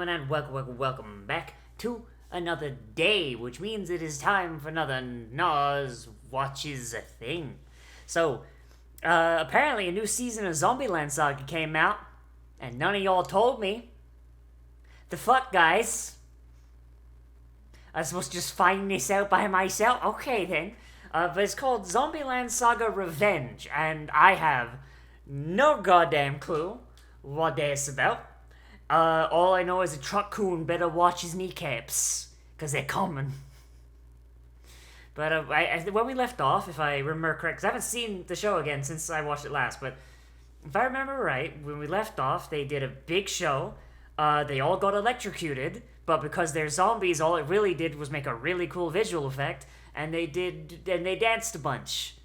gentlemen, and welcome back to another day, which means it is time for another Nozz Watches thing. So, apparently a new season of Zombieland Saga came out, and none of y'all told me. The fuck, guys? I was supposed to just find this out by myself? Okay, then. But it's called Zombieland Saga Revenge, and I have no goddamn clue what that's about. All I know is a truck coon better watch his kneecaps, because they're coming. But when we left off, if I remember correct, because I haven't seen the show again since I watched it last, but if I remember right, when we left off, they did a big show. They all got electrocuted, but because they're zombies, all it really did was make a really cool visual effect, and they danced a bunch.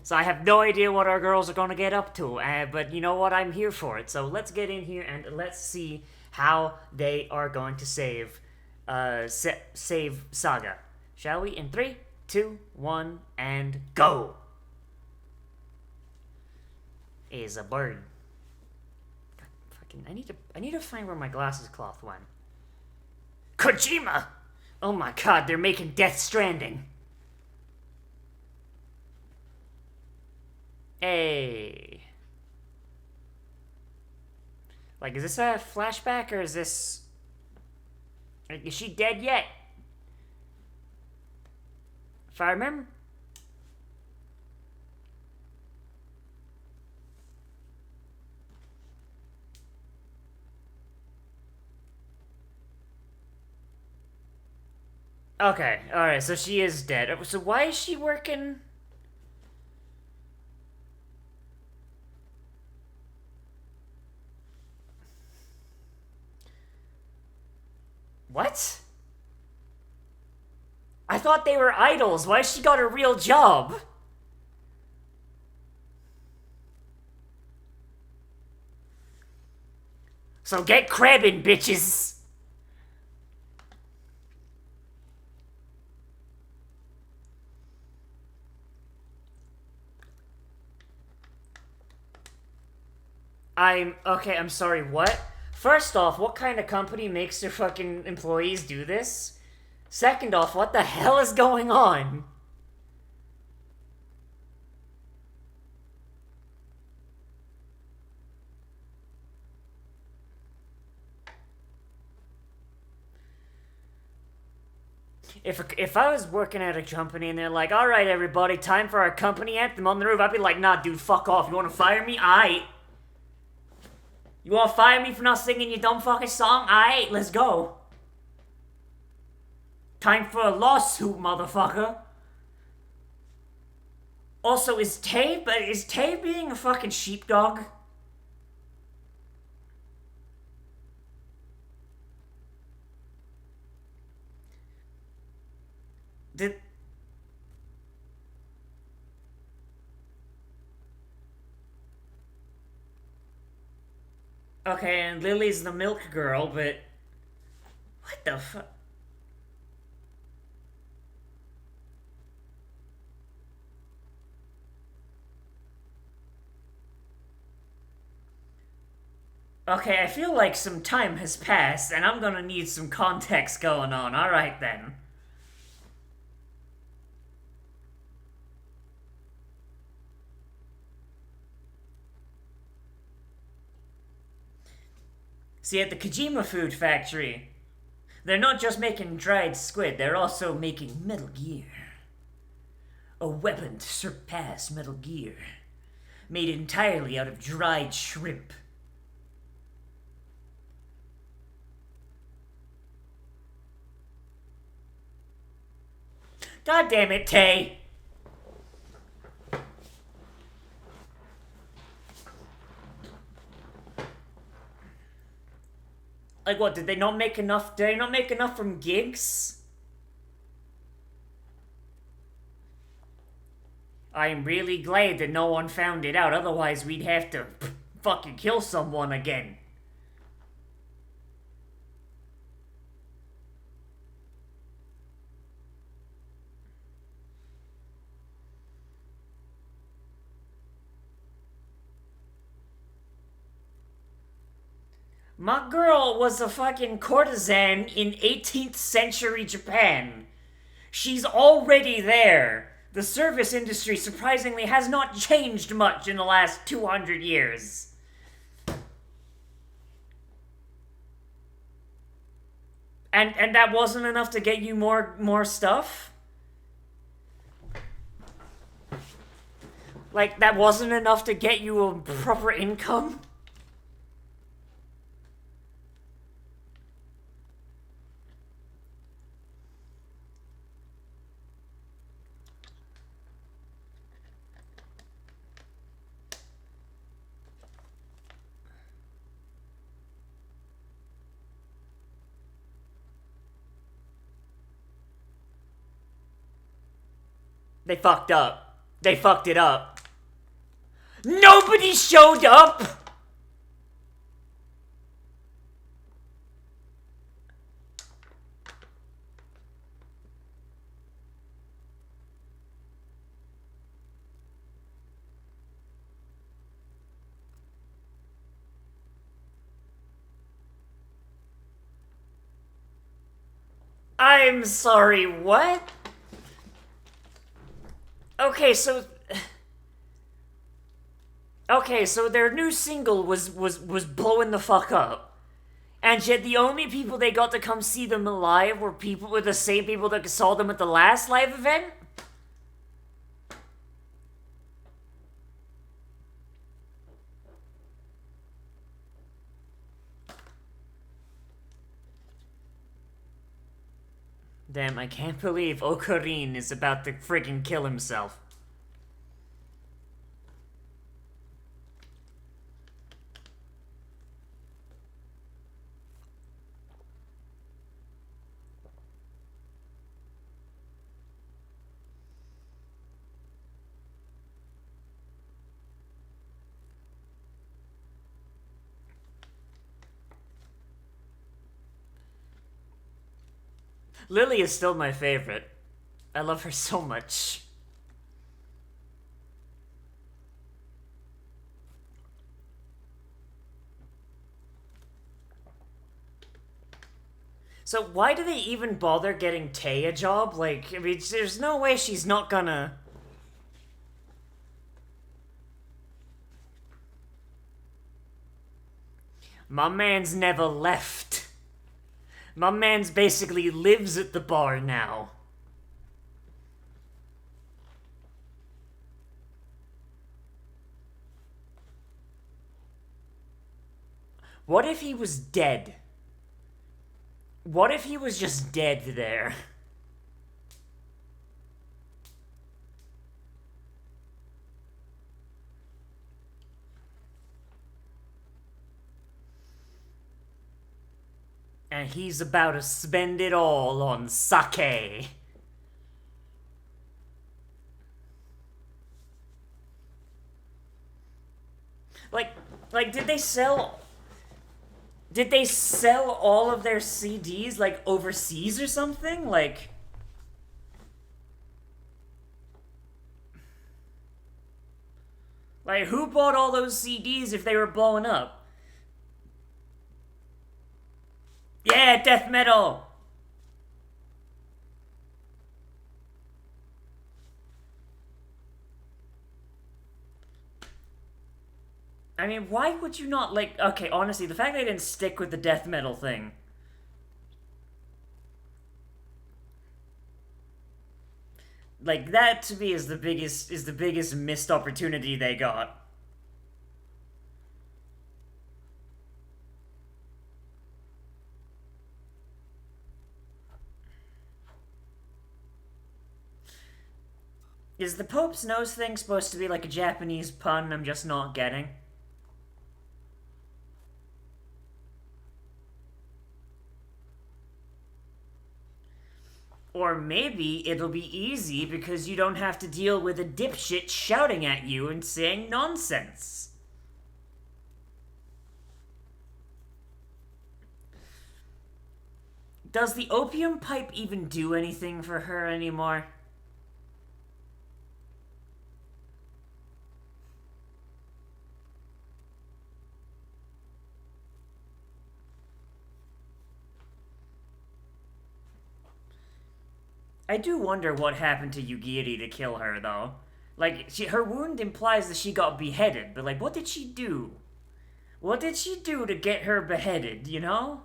So I have no idea what our girls are going to get up to, but you know what? I'm here for it. So let's get in here and let's see how they are going to save Saga. Shall we? In 3, 2, 1, and go! Is a bird. God, fucking, I need to find where my glasses cloth went. Kojima! Oh my god, they're making Death Stranding. Hey. Like, is this a flashback or is this... Like, is she dead yet? If I remember... Okay, alright, so she is dead. So why is she working... What? I thought they were idols. Why has she got a real job? So get crabbing, bitches. I'm sorry, what? First off, what kind of company makes their fucking employees do this? Second off, what the hell is going on? If I was working at a company and they're like, alright everybody, time for our company anthem on the roof, I'd be like, nah dude, fuck off. You wanna fire me? Aight. You wanna fire me for not singing your dumb fucking song? Aight, let's go. Time for a lawsuit, motherfucker. Also, is Tay being a fucking sheepdog? Okay, and Lily's the milk girl, but... What the fuck? Okay, I feel like some time has passed, and I'm gonna need some context going on. Alright then. See, at the Kojima Food Factory, they're not just making dried squid, they're also making Metal Gear. A weapon to surpass Metal Gear. Made entirely out of dried shrimp. God damn it, Tay! Like what, did they not make enough from gigs? I'm really glad that no one found it out, otherwise we'd have to fucking kill someone again. My girl was a fucking courtesan in 18th century Japan. She's already there. The service industry surprisingly has not changed much in the last 200 years. And that wasn't enough to get you more stuff? Like, that wasn't enough to get you a proper income? They fucked up. They fucked it up. Nobody showed up! I'm sorry, what? Okay, so their new single was blowing the fuck up. And yet the only people they got to come see them live were the same people that saw them at the last live event? Damn, I can't believe Ocarine is about to friggin' kill himself. Lily is still my favorite. I love her so much. So why do they even bother getting Tay a job? Like, I mean, there's no way she's not gonna... My man's never left. My man's basically lives at the bar now. What if he was dead? What if he was just dead there? And he's about to spend it all on sake. Like, did they sell all of their CDs, like, overseas or something? Like... Like, who bought all those CDs if they were blowing up? Yeah, death metal! I mean, why would you not, like... Okay, honestly, the fact they didn't stick with the death metal thing... Like, that to me is the biggest missed opportunity they got. Is the Pope's nose thing supposed to be like a Japanese pun I'm just not getting? Or maybe it'll be easy because you don't have to deal with a dipshit shouting at you and saying nonsense. Does the opium pipe even do anything for her anymore? I do wonder what happened to Yugiri to kill her, though. Like, her wound implies that she got beheaded, but, like, what did she do? What did she do to get her beheaded, you know?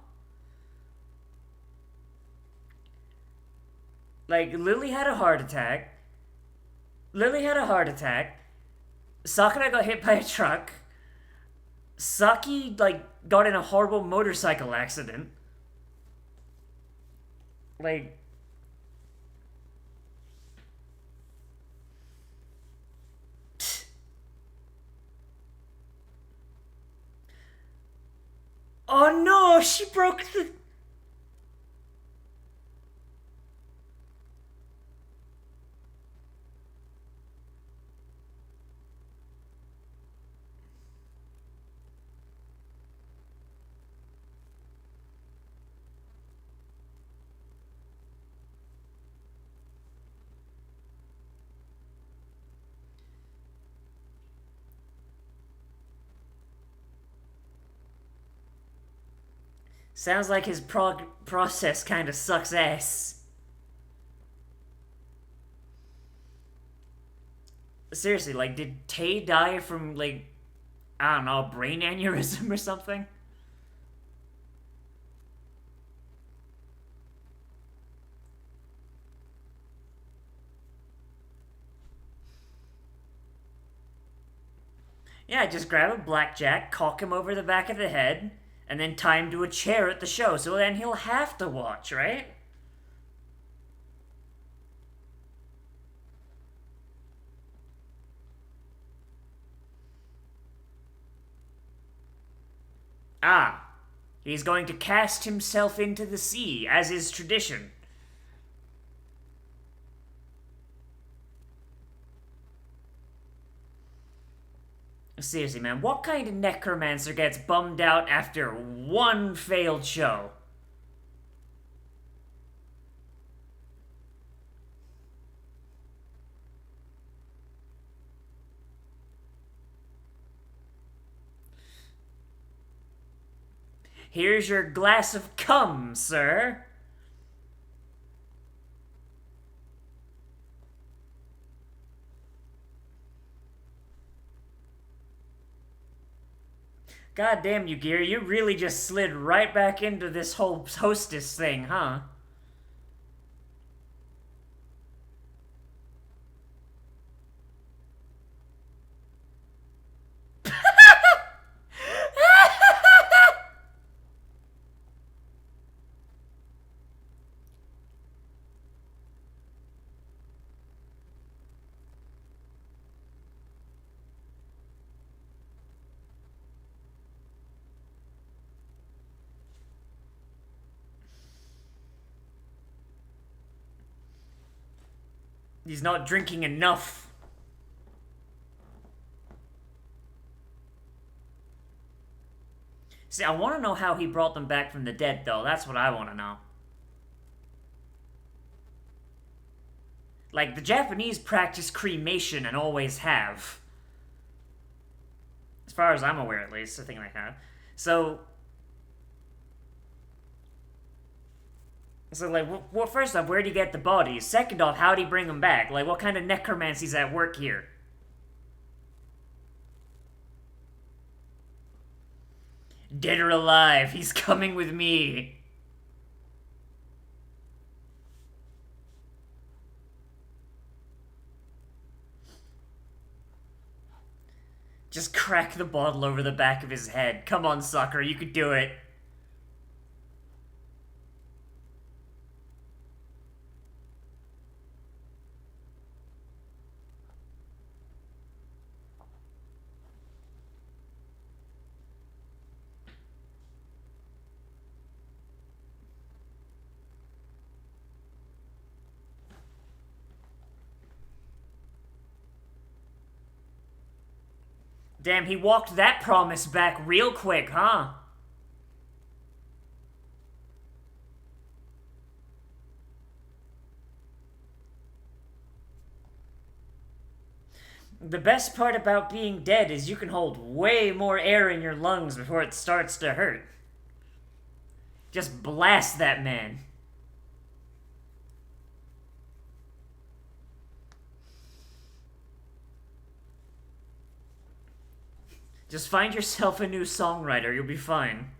Like, Lily had a heart attack. Sakura got hit by a truck. Saki, like, got in a horrible motorcycle accident. Like... Oh no, she broke the... Sounds like his process kind of sucks ass. Seriously, like, did Tay die from, like, I don't know, brain aneurysm or something? Yeah, just grab a blackjack, cock him over the back of the head, and then tie him to a chair at the show, so then he'll have to watch, right? Ah, he's going to cast himself into the sea, as is tradition. Seriously, man, what kind of necromancer gets bummed out after one failed show? Here's your glass of cum, sir. God damn you, Gear, you really just slid right back into this whole hostess thing, huh? He's not drinking enough. See, I want to know how he brought them back from the dead, though. That's what I want to know. Like, the Japanese practice cremation and always have. As far as I'm aware, at least. I think they have. So, like, well, first off, where'd he get the bodies? Second off, how'd he bring them back? Like, what kind of necromancy's at work here? Dead or alive, he's coming with me. Just crack the bottle over the back of his head. Come on, sucker, you could do it. Damn, he walked that promise back real quick, huh? The best part about being dead is you can hold way more air in your lungs before it starts to hurt. Just blast that man. Just find yourself a new songwriter, you'll be fine.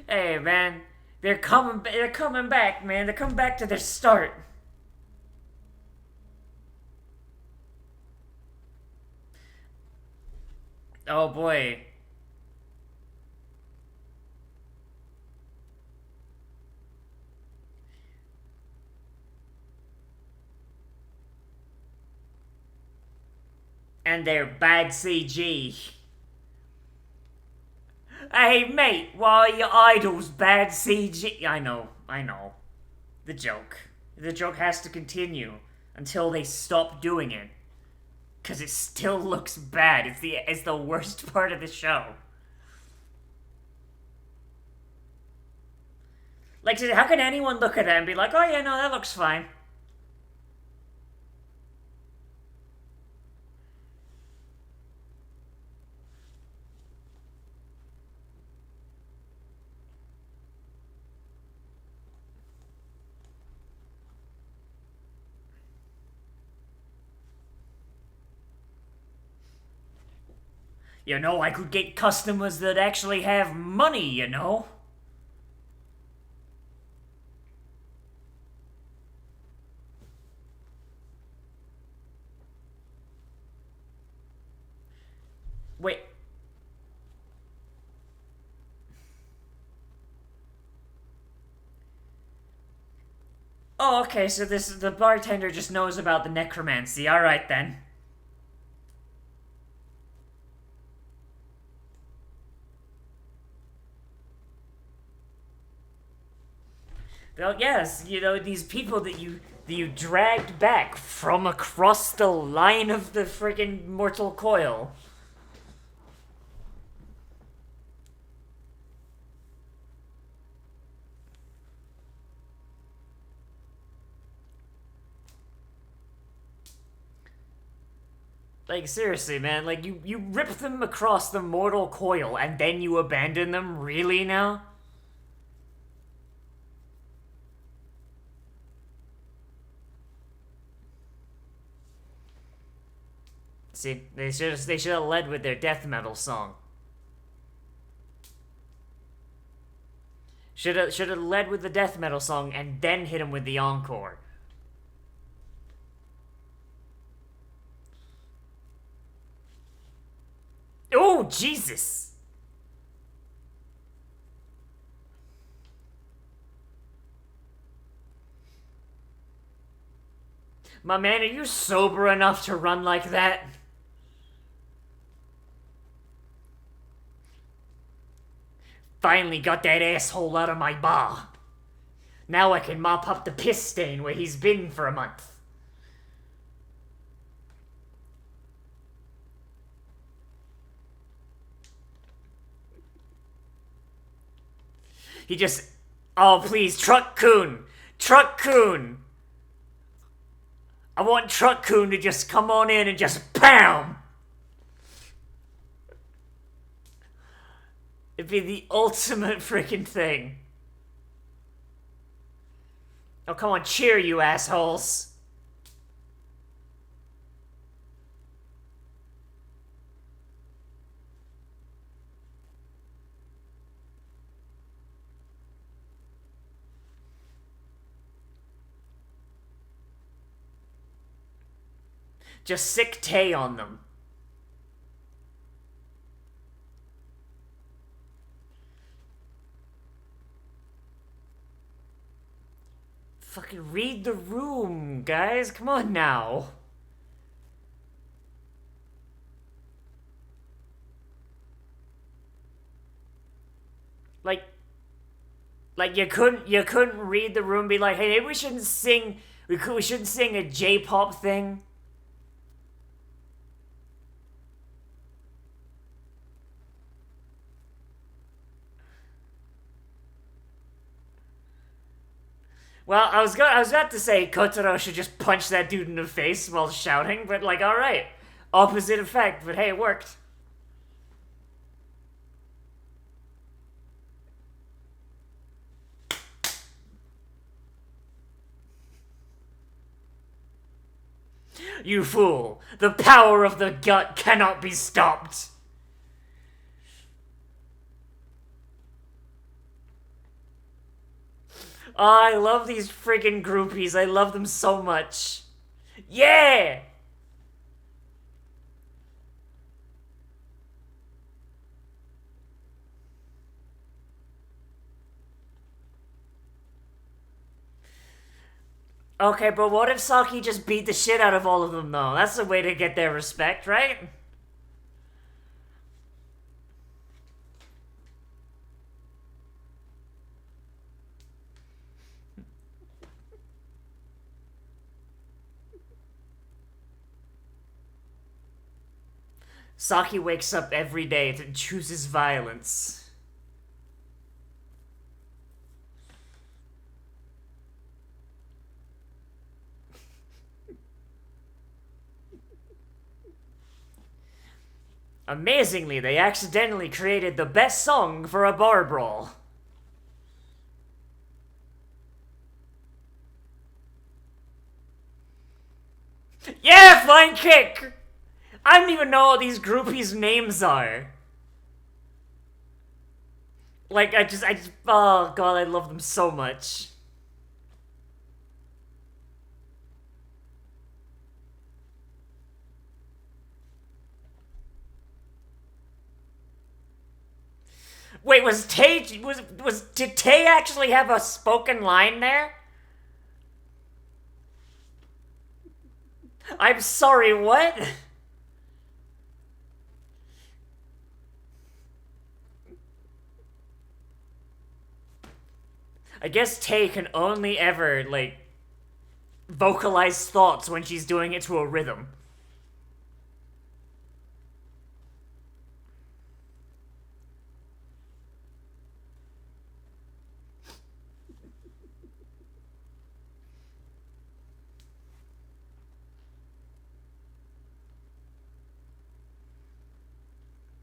Hey, man. They're coming back, man. They're coming back to their start. Oh, boy. And they're bad CG. Hey, mate, why are your idols bad CG? I know. The joke. The joke has to continue until they stop doing it. Because it still looks bad. It's the worst part of the show. Like, how can anyone look at that and be like, oh yeah, no, that looks fine? You know, I could get customers that actually have money, you know? Wait. Oh, okay, so the bartender just knows about the necromancy. Alright then. Well, yes, you know, these people that you dragged back from across the line of the friggin' mortal coil. Like, seriously, man, like, you rip them across the mortal coil and then you abandon them? Really now? See, they should have led with their death metal song. Should have led with the death metal song and then hit him with the encore. Oh, Jesus! My man, are you sober enough to run like that? Finally got that asshole out of my bar. Now I can mop up the piss stain where he's been for a month. He just... Oh, please, Truck Coon! Truck Coon! I want Truck Coon to just come on in and just BAM! It'd be the ultimate freaking thing. Oh, come on, cheer, you assholes. Just sick Tay on them. Fucking read the room, guys. Come on now. Like you couldn't read the room. Be like, hey, maybe we shouldn't sing. We shouldn't sing a J-pop thing. Well, I was about to say Kotaro should just punch that dude in the face while shouting, but like, all right, Opposite effect, but hey, it worked. You fool! The power of the gut cannot be stopped! Oh, I love these friggin' groupies. I love them so much. Yeah! Okay, but what if Saki just beat the shit out of all of them, though? That's the way to get their respect, right? Saki wakes up every day to chooses violence. Amazingly, they accidentally created the best song for a bar brawl. Yeah, flying kick! I don't even know what these groupies' names are. Like, oh god, I love them so much. Wait, did Tay actually have a spoken line there? I'm sorry, what? I guess Tay can only ever, like, vocalize thoughts when she's doing it to a rhythm.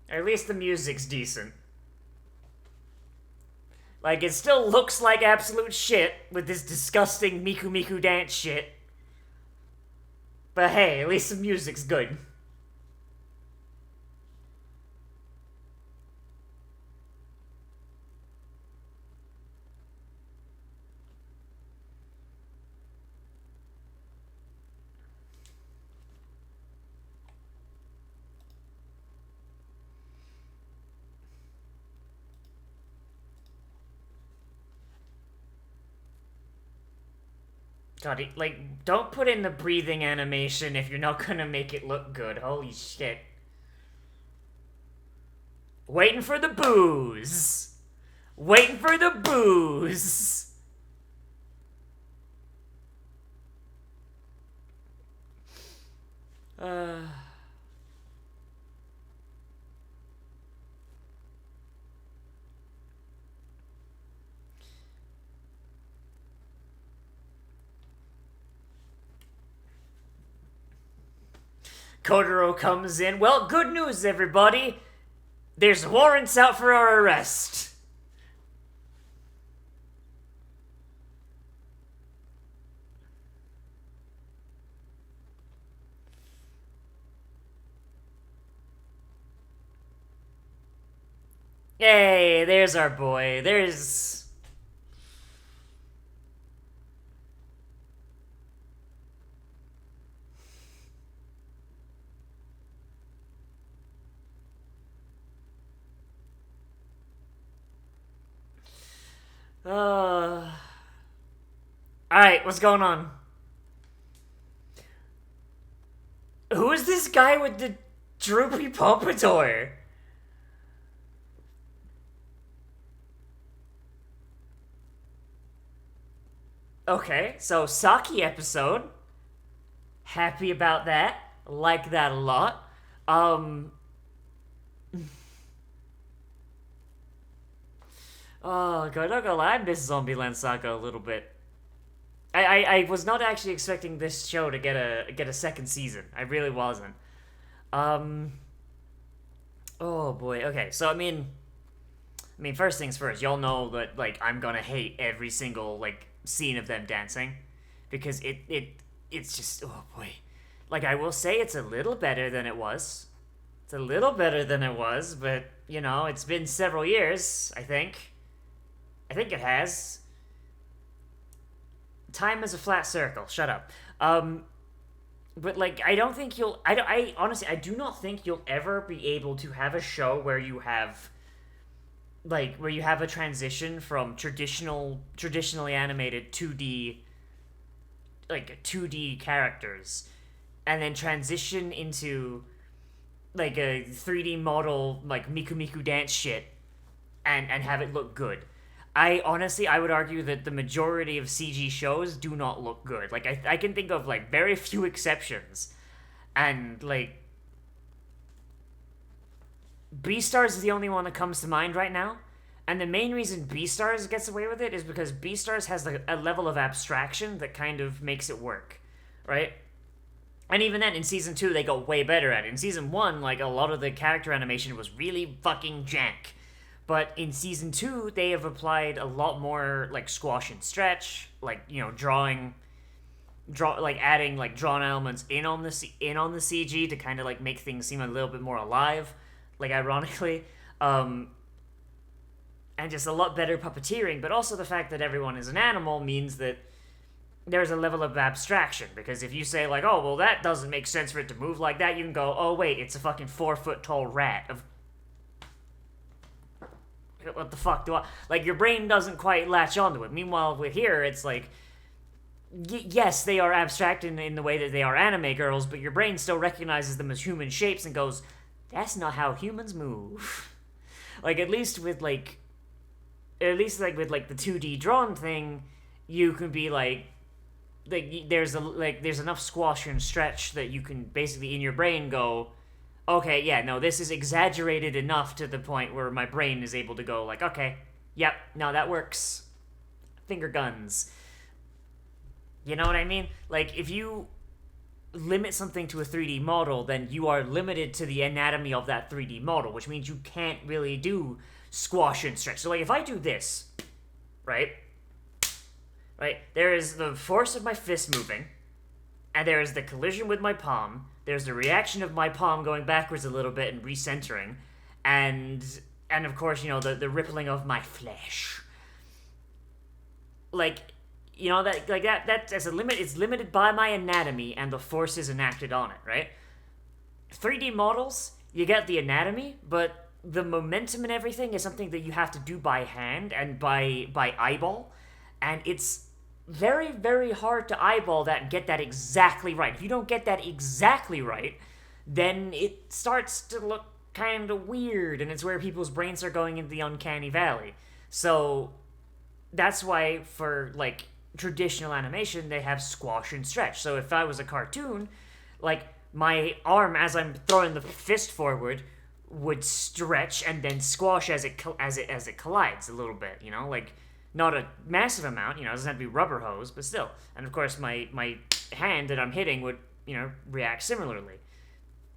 At least the music's decent. Like, it still looks like absolute shit with this disgusting Miku Miku dance shit. But hey, at least the music's good. God, like, don't put in the breathing animation if you're not gonna make it look good. Holy shit. Waiting for the booze. Waiting for the booze. Kotaro comes in. Well, good news, everybody. There's warrants out for our arrest. Hey, there's our boy. There's... Alright, what's going on? Who is this guy with the droopy pompadour? Okay, so Saki episode. Happy about that. Like that a lot. Oh god, not gonna lie, I miss Zombieland Saga a little bit. I was not actually expecting this show to get a second season. I really wasn't. Oh boy. Okay. So I mean, first things first. Y'all know that like I'm gonna hate every single like scene of them dancing, because it's just, oh boy. Like, I will say it's a little better than it was. It's a little better than it was, but you know, it's been several years. I think. I think it has. Time is a flat circle. Shut up. But like, I don't think you'll. I honestly, I do not think you'll ever be able to have a show where you have, like, where you have a transition from traditionally animated 2D, like 2D characters, and then transition into like a 3D model, like Miku Miku dance shit, and have it look good. I would argue that the majority of CG shows do not look good. Like, I can think of, like, very few exceptions. And, like, Beastars is the only one that comes to mind right now. And the main reason Beastars gets away with it is because Beastars has, like, a level of abstraction that kind of makes it work, right? And even then, in Season 2, they got way better at it. In Season 1, like, a lot of the character animation was really fucking jank. But in Season 2, they have applied a lot more, like, squash and stretch, like, you know, adding, like, drawn elements in on the CG to kind of, like, make things seem a little bit more alive, like, ironically. And just a lot better puppeteering, but also the fact that everyone is an animal means that there's a level of abstraction, because if you say, like, oh, well, that doesn't make sense for it to move like that, you can go, oh, wait, it's a fucking 4-foot-tall rat of... What the fuck do I... Like, your brain doesn't quite latch onto it. Meanwhile, with here, it's like... yes, they are abstract in the way that they are anime girls, but your brain still recognizes them as human shapes and goes, that's not how humans move. Like, at least with, like... At least, like, with, like, the 2D drawn thing, you can be, like... there's enough squash and stretch that you can basically, in your brain, go... okay, yeah, no, this is exaggerated enough to the point where my brain is able to go, like, okay, yep, no, that works. Finger guns. You know what I mean? Like, if you limit something to a 3D model, then you are limited to the anatomy of that 3D model, which means you can't really do squash and stretch. So, like, if I do this, right, there is the force of my fist moving, and there is the collision with my palm. There's the reaction of my palm going backwards a little bit and recentering, and of course, you know, the rippling of my flesh. Like, you know, that as a limit, it's limited by my anatomy and the forces enacted on it, right? 3D models, you get the anatomy, but the momentum and everything is something that you have to do by hand and by eyeball, and it's very, very hard to eyeball that and get that exactly right. If you don't get that exactly right, then it starts to look kind of weird, and it's where people's brains are going into the uncanny valley. So that's why for, like, traditional animation, they have squash and stretch. So if I was a cartoon, like, my arm, as I'm throwing the fist forward, would stretch and then squash as it collides a little bit, you know? Like, not a massive amount, you know, it doesn't have to be rubber hose, but still. And of course, my hand that I'm hitting would, you know, react similarly.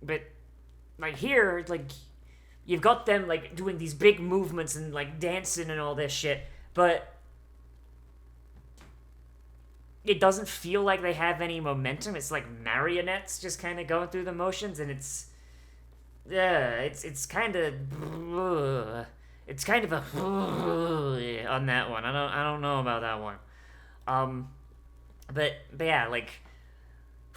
But, like, here, like, you've got them, like, doing these big movements and, like, dancing and all this shit, but it doesn't feel like they have any momentum. It's like marionettes just kind of going through the motions, and it's kind of... It's kind of a on that one. I don't know about that one. But yeah, like,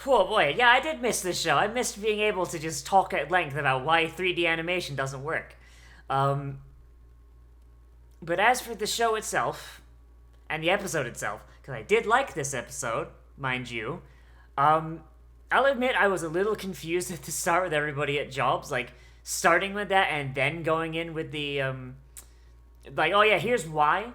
oh boy, yeah, I did miss this show. I missed being able to just talk at length about why 3D animation doesn't work. But as for the show itself and the episode itself, because I did like this episode, mind you, I'll admit I was a little confused at the start with everybody at jobs, like, starting with that and then going in with the, like, oh yeah, here's why.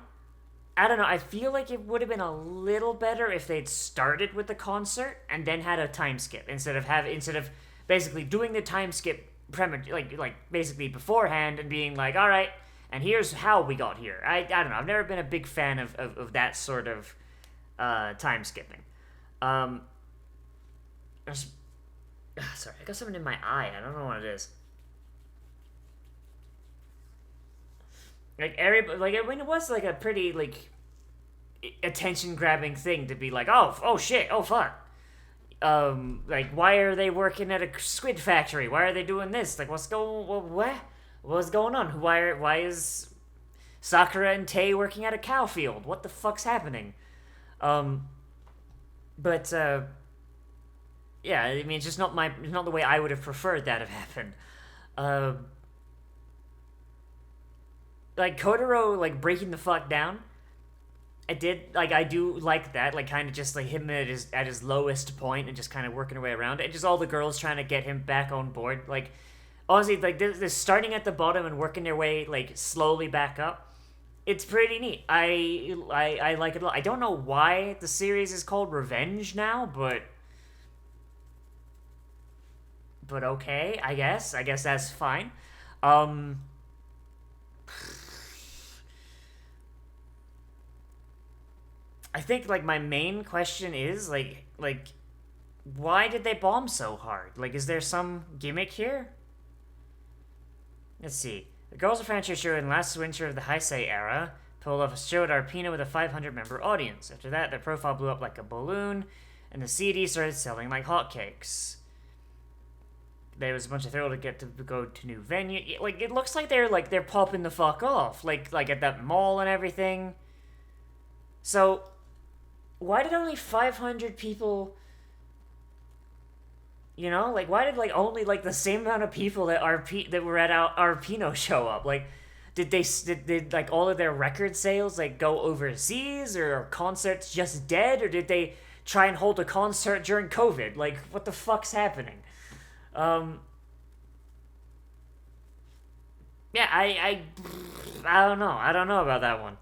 I don't know, I feel like it would have been a little better if they'd started with the concert and then had a time skip, instead of basically doing the time skip like basically beforehand and being like, alright, and here's how we got here. I don't know, I've never been a big fan of that sort of Sorry, I got something in my eye. I don't know what it is. Like everybody, like I mean, it was like a pretty like attention-grabbing thing to be like, oh shit, oh fuck. Like why are they working at a squid factory? Why are they doing this? Like what's going on? Why is Sakura and Tei working at a cow field? What the fuck's happening? But yeah, I mean, it's just not the way I would have preferred that have happened. Like Kotaro, like breaking the fuck down. I do like that, like kind of just like him at his lowest point and just kind of working her way around, and just all the girls trying to get him back on board. Like, honestly, like they're starting at the bottom and working their way like slowly back up. It's pretty neat. I like it a lot. I don't know why the series is called Revenge now, but okay, I guess that's fine. I think like my main question is like why did they bomb so hard? Like, is there some gimmick here? Let's see. The Girls of Franchise show in last winter of the Heisei era pulled off a show at Arpino with a 500-member audience. After that, their profile blew up like a balloon, and the CD started selling like hotcakes. There was a bunch of thrill to get to go to new venue. Like, it looks like they're popping the fuck off, like at that mall and everything. So, why did only 500 people? You know, like why did like only like the same amount of people that were at Arpino show up? Like, did like all of their record sales like go overseas, or are concerts just dead, or did they try and hold a concert during COVID? Like, what the fuck's happening? Yeah, I don't know. I don't know about that one.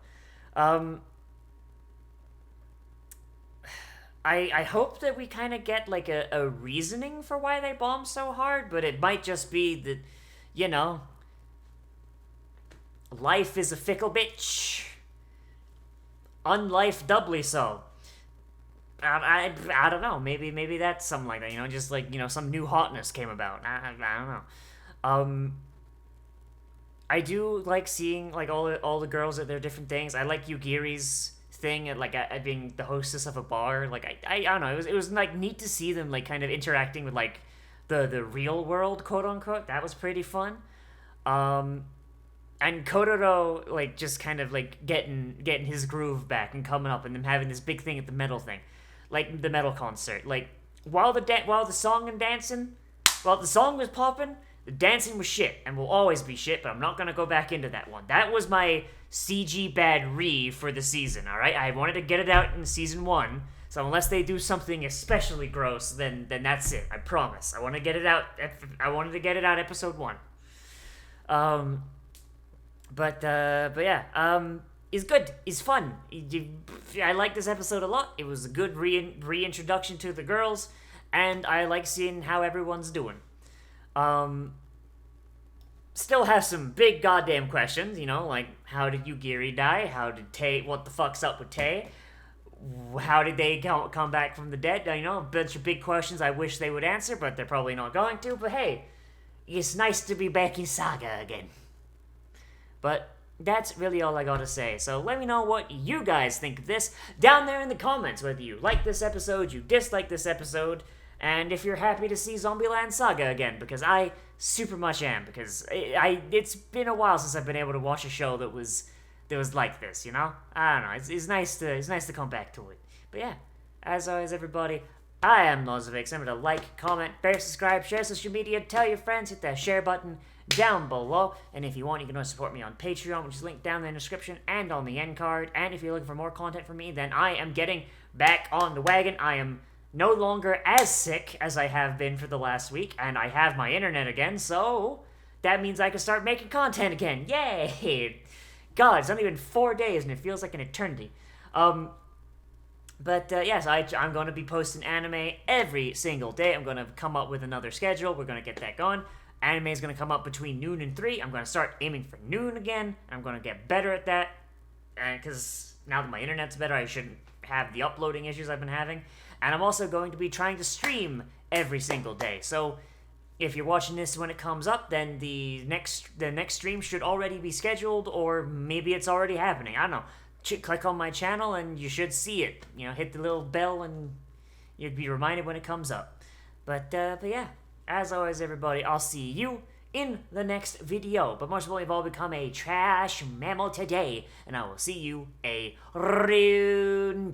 I hope that we kind of get like a reasoning for why they bombed so hard, but it might just be that, you know, life is a fickle bitch. Unlife doubly so. I don't know. Maybe that's something like that. You know, just like, you know, some new hotness came about. I don't know. I do like seeing like all the girls at their different things. I like Yugiri's thing at being the hostess of a bar. Like I don't know. It was like neat to see them like kind of interacting with like the real world, quote unquote. That was pretty fun. And Kotaro like just kind of like getting his groove back and coming up, and them having this big thing at the metal thing. Like the metal concert. Like while the song was popping, the dancing was shit and will always be shit, but I'm not gonna go back into that one. That was my CG bad for the season, alright? I wanted to get it out in season 1, so unless they do something especially gross, then that's it. I promise. I wanted to get it out episode 1. But yeah, it's good. It's fun. I like this episode a lot. It was a good reintroduction to the girls, and I like seeing how everyone's doing. Still have some big goddamn questions, you know, like how did Yugiri die? How did Tei? What the fuck's up with Tei? How did they come back from the dead? You know, a bunch of big questions I wish they would answer, but they're probably not going to. But hey, it's nice to be back in Saga again. But that's really all I gotta say. So let me know what you guys think of this down there in the comments, whether you like this episode, you dislike this episode, and if you're happy to see Zombieland Saga again, because I super much am, because it's been a while since I've been able to watch a show that was like this, you know? I don't know, it's nice to come back to it. But yeah, as always, everybody, I am Nozz. Remember to like, comment, bear, subscribe, share social media, tell your friends, hit that share button down below, and if you want, you can always support me on Patreon, which is linked down in the description and on the end card. And if you're looking for more content from me, then I am getting back on the wagon. I am no longer as sick as I have been for the last week, and I have my internet again, so that means I can start making content again. Yay! God, it's only been 4 days, and it feels like an eternity. Yes, I'm going to be posting anime every single day. I'm going to come up with another schedule. We're going to get that going. Anime is going to come up between noon and 3. I'm going to start aiming for noon again. I'm going to get better at that. Because now that my internet's better, I shouldn't have the uploading issues I've been having. And I'm also going to be trying to stream every single day. So if you're watching this when it comes up, then the next stream should already be scheduled, or maybe it's already happening. I don't know. Click on my channel and you should see it. Hit the little bell and you'll be reminded when it comes up. But yeah, as always, everybody, I'll see you in the next video. But most importantly of all, become a trash mammal today, and I will see you a rune.